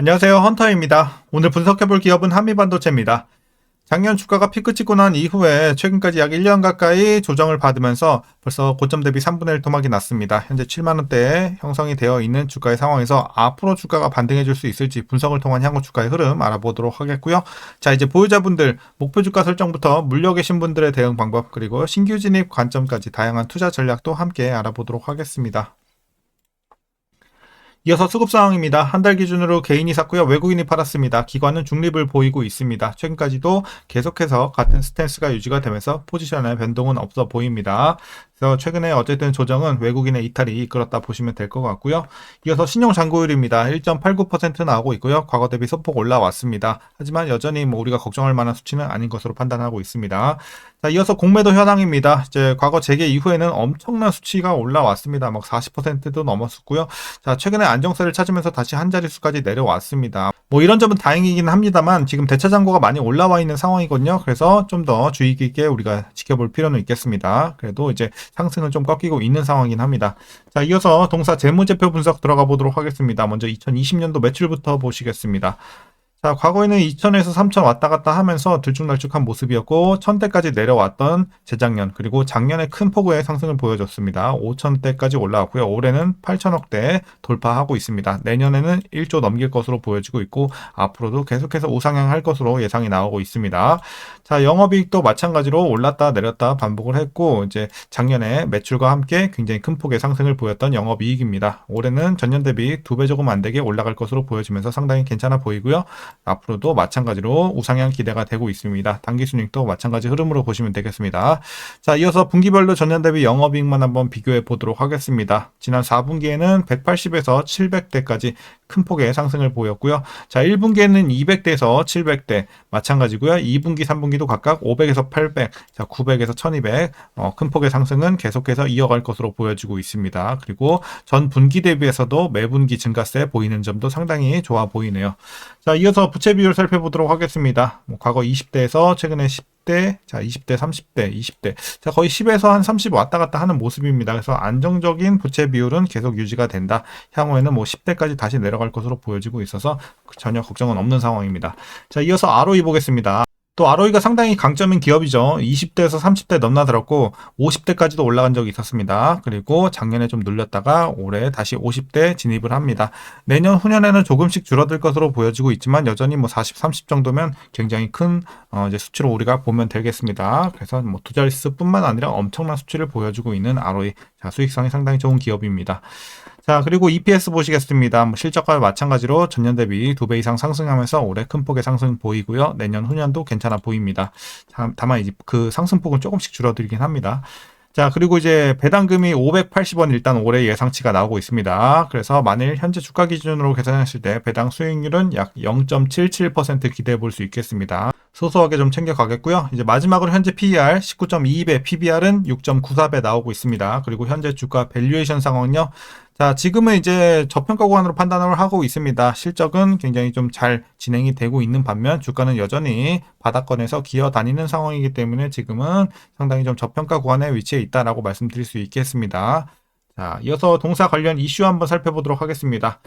안녕하세요, 헌터입니다. 오늘 분석해볼 기업은 한미반도체입니다. 작년 주가가 피크 찍고 난 이후에 최근까지 약 1년 가까이 조정을 받으면서 벌써 고점 대비 3분의 1 토막이 났습니다. 현재 7만원대에 형성이 되어 있는 주가의 상황에서 앞으로 주가가 반등해 줄 수 있을지 분석을 통한 향후 주가의 흐름 알아보도록 하겠고요. 자, 이제 보유자분들 목표 주가 설정부터 물려 계신 분들의 대응 방법, 그리고 신규 진입 관점까지 다양한 투자 전략도 함께 알아보도록 하겠습니다. 이어서 수급 상황입니다. 한 달 기준으로 개인이 샀고요. 외국인이 팔았습니다. 기관은 중립을 보이고 있습니다. 최근까지도 계속해서 같은 스탠스가 유지가 되면서 포지션의 변동은 없어 보입니다. 그래서 최근에 어쨌든 조정은 외국인의 이탈이 이끌었다 보시면 될 것 같고요. 이어서 신용 잔고율입니다. 1.89% 나오고 있고요. 과거 대비 소폭 올라왔습니다. 하지만 여전히 우리가 걱정할 만한 수치는 아닌 것으로 판단하고 있습니다. 자, 이어서 공매도 현황입니다. 이제 과거 재개 이후에는 엄청난 수치가 올라왔습니다. 막 40%도 넘었었고요. 자, 최근에 안정세를 찾으면서 다시 한 자릿수까지 내려왔습니다. 이런 점은 다행이긴 합니다만 지금 대차 잔고가 많이 올라와 있는 상황이거든요. 그래서 좀 더 주의 깊게 우리가 지켜볼 필요는 있겠습니다. 그래도 이제 상승은 좀 꺾이고 있는 상황이긴 합니다. 자, 이어서 동사 재무제표 분석 들어가 보도록 하겠습니다. 먼저 2020년도 매출부터 보시겠습니다. 자, 과거에는 2000에서 3000 왔다 갔다 하면서 들쭉날쭉한 모습이었고 1000대까지 내려왔던 재작년, 그리고 작년에 큰 폭의 상승을 보여줬습니다. 5000대까지 올라왔고요. 올해는 8000억대 돌파하고 있습니다. 내년에는 1조 넘길 것으로 보여지고 있고 앞으로도 계속해서 우상향할 것으로 예상이 나오고 있습니다. 자, 영업이익도 마찬가지로 올랐다 내렸다 반복을 했고 이제 작년에 매출과 함께 굉장히 큰 폭의 상승을 보였던 영업이익입니다. 올해는 전년 대비 2배 조금 안 되게 올라갈 것으로 보여지면서 상당히 괜찮아 보이고요. 앞으로도 마찬가지로 우상향 기대가 되고 있습니다. 단기순이익도 마찬가지 흐름으로 보시면 되겠습니다. 자, 이어서 분기별로 전년 대비 영업이익만 한번 비교해 보도록 하겠습니다. 지난 4분기에는 180에서 700대까지 큰 폭의 상승을 보였고요. 자, 1분기에는 200대에서 700대 마찬가지고요. 2분기, 3분기도 각각 500에서 800, 자, 900에서 1200 큰 폭의 상승은 계속해서 이어갈 것으로 보여지고 있습니다. 그리고 전 분기 대비해서도 매분기 증가세 보이는 점도 상당히 좋아 보이네요. 자, 이어서 부채 비율 살펴보도록 하겠습니다. 과거 20대에서 최근에 10대, 자, 20대, 30대, 20대. 자, 거의 10에서 한 30 왔다 갔다 하는 모습입니다. 그래서 안정적인 부채 비율은 계속 유지가 된다. 향후에는 10대까지 다시 내려갈 것으로 보여지고 있어서 전혀 걱정은 없는 상황입니다. 자, 이어서 ROE 보겠습니다. 또 ROE가 상당히 강점인 기업이죠. 20대에서 30대 넘나들었고 50대까지도 올라간 적이 있었습니다. 그리고 작년에 좀 눌렸다가 올해 다시 50대 진입을 합니다. 내년 후년에는 조금씩 줄어들 것으로 보여지고 있지만 여전히 40, 30 정도면 굉장히 큰 이제 수치로 우리가 보면 되겠습니다. 그래서 두 자릿수뿐만 아니라 엄청난 수치를 보여주고 있는 ROE, 자, 수익성이 상당히 좋은 기업입니다. 자, 그리고 EPS 보시겠습니다. 실적과 마찬가지로 전년 대비 2배 이상 상승하면서 올해 큰 폭의 상승 보이고요. 내년 후년도 괜찮아 보입니다. 다만 이제 그 상승폭은 조금씩 줄어들긴 합니다. 자, 그리고 이제 배당금이 580원 일단 올해 예상치가 나오고 있습니다. 그래서 만일 현재 주가 기준으로 계산했을 때 배당 수익률은 약 0.77% 기대해 볼 수 있겠습니다. 소소하게 좀 챙겨가겠고요. 이제 마지막으로 현재 PER 19.22배, PBR은 6.94배 나오고 있습니다. 그리고 현재 주가 밸류에이션 상황은요. 자, 지금은 이제 저평가 구간으로 판단을 하고 있습니다. 실적은 굉장히 좀 잘 진행이 되고 있는 반면 주가는 여전히 바닥권에서 기어 다니는 상황이기 때문에 지금은 상당히 좀 저평가 구간에 위치해 있다라고 말씀드릴 수 있겠습니다. 자, 이어서 동사 관련 이슈 한번 살펴보도록 하겠습니다.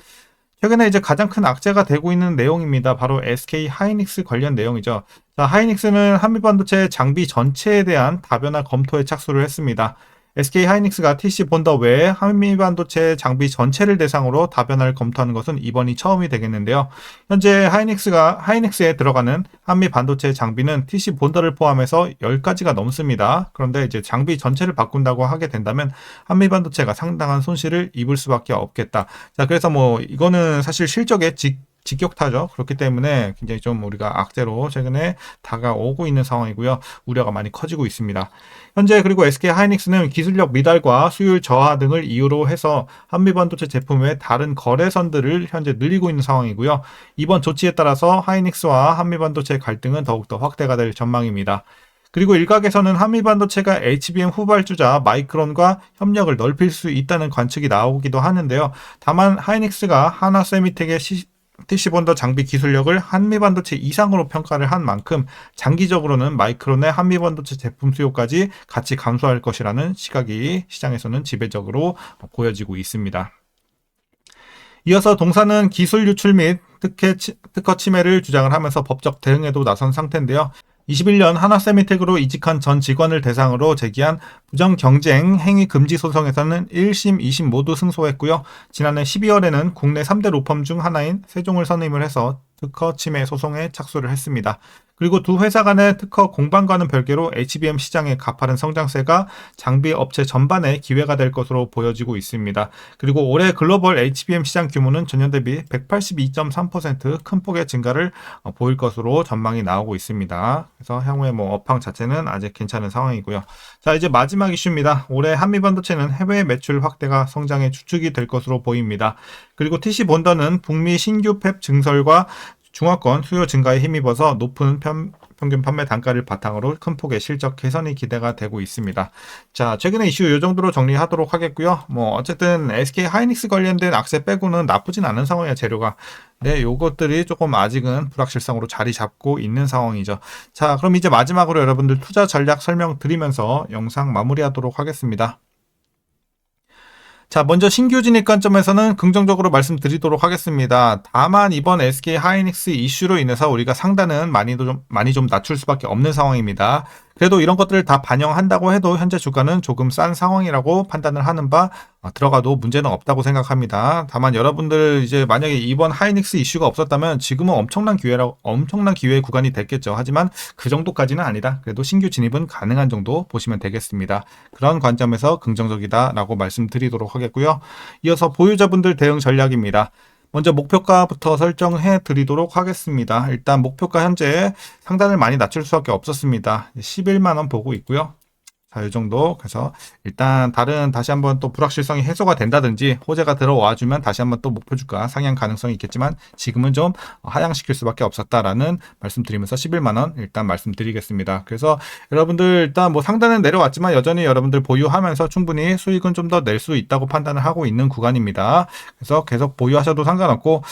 최근에 이제 가장 큰 악재가 되고 있는 내용입니다. 바로 SK 하이닉스 관련 내용이죠. 자, 하이닉스는 한미반도체 장비 전체에 대한 다변화 검토에 착수를 했습니다. SK 하이닉스가 TC 본더 외에 한미반도체 장비 전체를 대상으로 다변화를 검토하는 것은 이번이 처음이 되겠는데요. 현재 하이닉스에 들어가는 한미반도체 장비는 TC 본더를 포함해서 10가지가 넘습니다. 그런데 이제 장비 전체를 바꾼다고 하게 된다면 한미반도체가 상당한 손실을 입을 수밖에 없겠다. 자, 그래서 이거는 사실 실적에 직격타죠. 그렇기 때문에 굉장히 좀 우리가 악재로 최근에 다가오고 있는 상황이고요. 우려가 많이 커지고 있습니다. 현재 그리고 SK 하이닉스는 기술력 미달과 수율 저하 등을 이유로 해서 한미반도체 제품의 다른 거래선들을 현재 늘리고 있는 상황이고요. 이번 조치에 따라서 하이닉스와 한미반도체 갈등은 더욱더 확대가 될 전망입니다. 그리고 일각에서는 한미반도체가 HBM 후발주자 마이크론과 협력을 넓힐 수 있다는 관측이 나오기도 하는데요. 다만 하이닉스가 하나세미텍의 TC 본더 장비 기술력을 한미반도체 이상으로 평가를 한 만큼 장기적으로는 마이크론의 한미반도체 제품 수요까지 같이 감소할 것이라는 시각이 시장에서는 지배적으로 보여지고 있습니다. 이어서 동사는 기술 유출 및 특허 침해를 주장을 하면서 법적 대응에도 나선 상태인데요. 21년 한화세미텍으로 이직한 전 직원을 대상으로 제기한 부정경쟁 행위 금지 소송에서는 1심, 2심 모두 승소했고요. 지난해 12월에는 국내 3대 로펌 중 하나인 세종을 선임을 해서 특허 침해 소송에 착수를 했습니다. 그리고 두 회사 간의 특허 공방과는 별개로 HBM 시장의 가파른 성장세가 장비 업체 전반에 기회가 될 것으로 보여지고 있습니다. 그리고 올해 글로벌 HBM 시장 규모는 전년 대비 182.3% 큰 폭의 증가를 보일 것으로 전망이 나오고 있습니다. 그래서 향후에 업황 자체는 아직 괜찮은 상황이고요. 자, 이제 마지막 이슈입니다. 올해 한미반도체는 해외 매출 확대가 성장의 주축이 될 것으로 보입니다. 그리고 TC본더는 북미 신규 팹 증설과 중화권 수요 증가에 힘입어서 높은 평균 판매 단가를 바탕으로 큰 폭의 실적 개선이 기대가 되고 있습니다. 자, 최근의 이슈 이 정도로 정리하도록 하겠고요. 어쨌든 SK 하이닉스 관련된 악세 빼고는 나쁘진 않은 상황이에요, 재료가. 네, 요것들이 조금 아직은 불확실성으로 자리 잡고 있는 상황이죠. 자, 그럼 이제 마지막으로 여러분들 투자 전략 설명드리면서 영상 마무리하도록 하겠습니다. 자, 먼저 신규 진입 관점에서는 긍정적으로 말씀드리도록 하겠습니다. 다만 이번 SK 하이닉스 이슈로 인해서 우리가 상단은 많이 좀 낮출 수밖에 없는 상황입니다. 그래도 이런 것들을 다 반영한다고 해도 현재 주가는 조금 싼 상황이라고 판단을 하는 바 들어가도 문제는 없다고 생각합니다. 다만 여러분들 이제 만약에 이번 하이닉스 이슈가 없었다면 지금은 엄청난 기회의 구간이 됐겠죠. 하지만 그 정도까지는 아니다. 그래도 신규 진입은 가능한 정도 보시면 되겠습니다. 그런 관점에서 긍정적이다라고 말씀드리도록 하겠고요. 이어서 보유자분들 대응 전략입니다. 먼저 목표가부터 설정해 드리도록 하겠습니다. 일단 목표가 현재 상단을 많이 낮출 수밖에 없었습니다. 11만원 보고 있고요. 자, 이 정도. 그래서 일단 다시 한번 또 불확실성이 해소가 된다든지 호재가 들어와주면 다시 한번 또 목표 주가 상향 가능성이 있겠지만 지금은 좀 하향시킬 수밖에 없었다라는 말씀드리면서 11만원 일단 말씀드리겠습니다. 그래서 여러분들 일단 상단은 내려왔지만 여전히 여러분들 보유하면서 충분히 수익은 좀 더 낼 수 있다고 판단을 하고 있는 구간입니다. 그래서 계속 보유하셔도 상관없고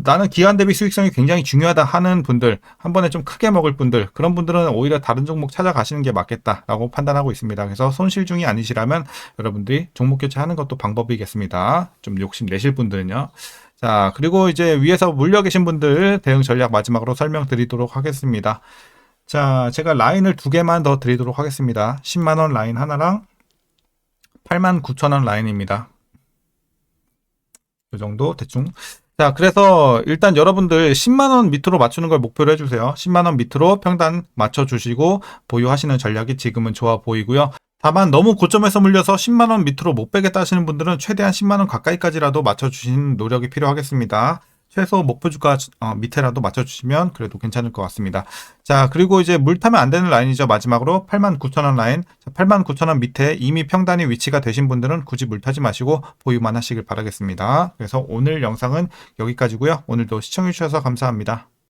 나는 기간 대비 수익성이 굉장히 중요하다 하는 분들, 한 번에 좀 크게 먹을 분들, 그런 분들은 오히려 다른 종목 찾아가시는 게 맞겠다라고 판단하고 있습니다. 그래서 손실 중이 아니시라면 여러분들이 종목 교체하는 것도 방법이겠습니다. 좀 욕심 내실 분들은요. 자, 그리고 이제 위에서 물려 계신 분들 대응 전략 마지막으로 설명드리도록 하겠습니다. 자, 제가 라인을 두 개만 더 드리도록 하겠습니다. 10만원 라인 하나랑 89,000원 라인입니다. 이 정도 대충. 자, 그래서 일단 여러분들 10만원 밑으로 맞추는 걸 목표로 해주세요. 10만원 밑으로 평단 맞춰주시고 보유하시는 전략이 지금은 좋아 보이고요. 다만 너무 고점에서 물려서 10만원 밑으로 못 빼겠다 하시는 분들은 최대한 10만원 가까이까지라도 맞춰주시는 노력이 필요하겠습니다. 최소 목표 주가 밑에라도 맞춰주시면 그래도 괜찮을 것 같습니다. 자, 그리고 이제 물 타면 안 되는 라인이죠. 마지막으로 89,000원 라인. 89,000원 밑에 이미 평단이 위치가 되신 분들은 굳이 물 타지 마시고 보유만 하시길 바라겠습니다. 그래서 오늘 영상은 여기까지고요. 오늘도 시청해주셔서 감사합니다.